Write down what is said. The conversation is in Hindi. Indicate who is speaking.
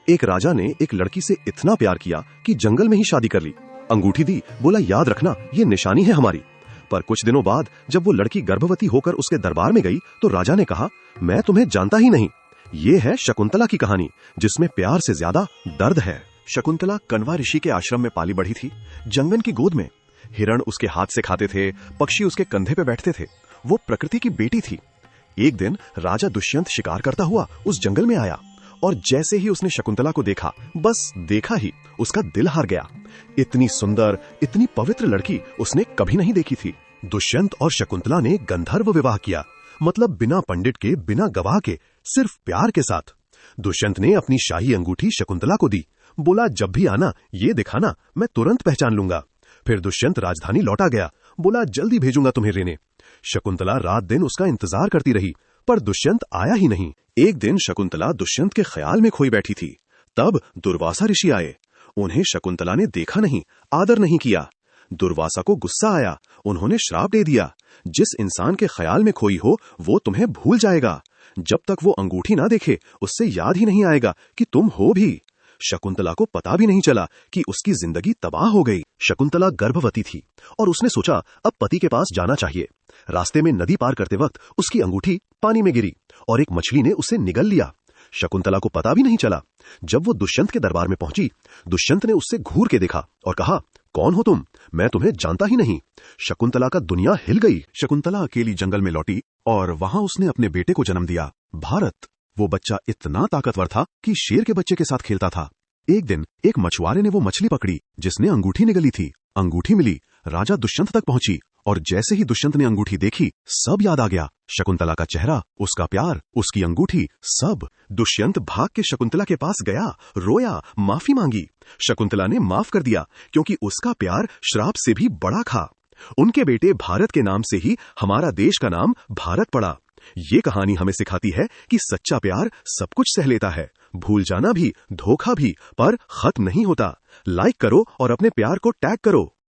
Speaker 1: एक राजा ने एक लड़की से इतना प्यार किया कि जंगल में ही शादी कर ली। अंगूठी दी, बोला याद रखना ये निशानी है हमारी। पर कुछ दिनों बाद जब वो लड़की गर्भवती होकर उसके दरबार में गई तो राजा ने कहा, मैं तुम्हें जानता ही नहीं। ये है शकुंतला की कहानी, जिसमें प्यार से ज्यादा दर्द है।
Speaker 2: शकुंतला कण्वा ऋषि के आश्रम में पाली बढ़ी थी, जंगल की गोद में। हिरण उसके हाथ से खाते थे, पक्षी उसके कंधे पे बैठते थे। वो प्रकृति की बेटी थी। एक दिन राजा दुष्यंत शिकार करता हुआ उस जंगल में आया और जैसे ही उसने शकुंतला को देखा, बस देखा ही, उसका दिल हार गया। इतनी सुंदर, इतनी पवित्र लड़की उसने कभी नहीं देखी थी। दुष्यंत और शकुंतला ने गंधर्व विवाह किया, मतलब बिना पंडित के, बिना गवाह के, सिर्फ प्यार के साथ। दुष्यंत ने अपनी शाही अंगूठी शकुंतला को दी, बोला जब भी आना ये दिखाना, मैं तुरंत पहचान लूंगा। फिर दुष्यंत राजधानी लौटा गया, बोला जल्दी भेजूंगा तुम्हें लेने। शकुंतला रात दिन उसका इंतजार करती रही, पर दुष्यंत आया ही नहीं। एक दिन शकुंतला दुष्यंत के ख्याल में खोई बैठी थी। तब दुर्वासा ऋषि आए। उन्हें शकुंतला ने देखा नहीं, आदर नहीं किया। दुर्वासा को गुस्सा आया। उन्होंने श्राप दे दिया, जिस इंसान के ख्याल में खोई हो वो तुम्हें भूल जाएगा। जब तक वो अंगूठी ना देखे उससे याद ही नहीं आएगा कि तुम हो भी। शकुंतला को पता भी नहीं चला कि उसकी जिंदगी तबाह हो गई। शकुंतला गर्भवती थी और उसने सोचा अब पति के पास जाना चाहिए। रास्ते में नदी पार करते वक्त उसकी अंगूठी पानी में गिरी और एक मछली ने उसे निगल लिया। शकुंतला को पता भी नहीं चला। जब वो दुष्यंत के दरबार में पहुंची, दुष्यंत ने उससे घूर के देखा और कहा, कौन हो तुम? मैं तुम्हें जानता ही नहीं। शकुंतला का दुनिया हिल गई। शकुंतला अकेली जंगल में लौटी और वहां उसने अपने बेटे को जन्म दिया, भारत। वो बच्चा इतना ताकतवर था कि शेर के बच्चे के साथ खेलता था। एक दिन एक मछुआरे ने वो मछली पकड़ी जिसने अंगूठी निगली थी। अंगूठी मिली, राजा दुष्यंत तक पहुंची और जैसे ही दुष्यंत ने अंगूठी देखी, सब याद आ गया। शकुंतला का चेहरा, उसका प्यार, उसकी अंगूठी, सब। दुष्यंत भाग के शकुंतला के पास गया, रोया, माफी मांगी। शकुंतला ने माफ कर दिया क्योंकि उसका प्यार श्राप से भी बड़ा था। उनके बेटे भारत के नाम से ही हमारा देश का नाम भारत पड़ा। ये कहानी हमें सिखाती है कि सच्चा प्यार सब कुछ सह लेता है, भूल जाना भी, धोखा भी, पर खत्म नहीं होता। लाइक करो और अपने प्यार को टैग करो।